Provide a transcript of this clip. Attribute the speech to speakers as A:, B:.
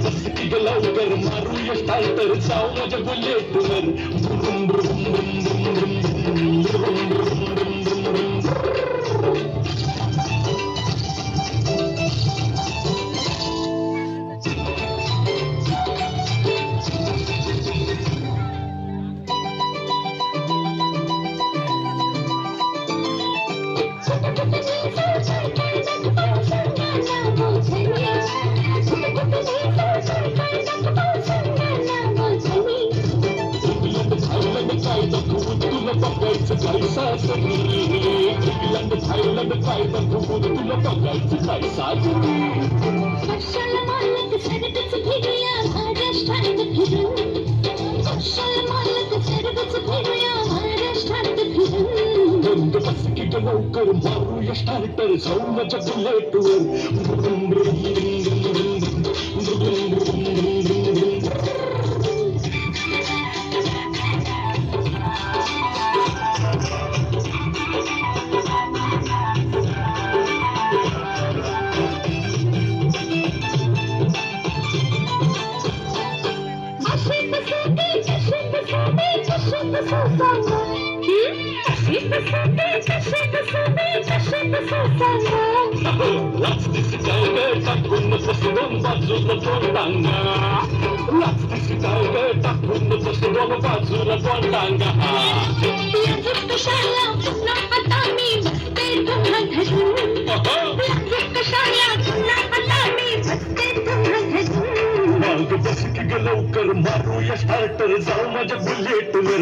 A: बस की ग लवकर मारूया स्टार्टर जाऊ माझ्या बुलेटवर ब्रुम ब्रुम ब्रुम ब्रुम ब्रुम ब्रुम ब्रुम ब्रुम ब्रुम ब्रुम काय दाखवून तुला बघायचं काय सासरी इंग्लंड थायलंड काय दाखवून तुला बघायचं काय सासरी
B: कशाला मालक सरबच फिरूया महाराष्ट्रात फिरून कशाला मालक सरबच फिरूया महाराष्ट्रात फिरून
A: बंद बस की ग लवकर मारूया स्टार्टर जाऊ माझ्या बुलेटवर ब्रुम ब्रुम ब्रुम ब्रुम ब्रुम ब्रुम ब्रुम Let's disguise टाकून बसून बाजूला तोंडांगा Let's disguise टाकून बसून बाजूला तोंडांगा
B: कशाला पुन्हा आता मी बसते तुम्हा धरून कशाला पुन्हा आता मी बसते तुम्हा धरून
A: माग बस की ग लवकर मारूया स्टार्टर जाऊ माझ्या बुलेटवर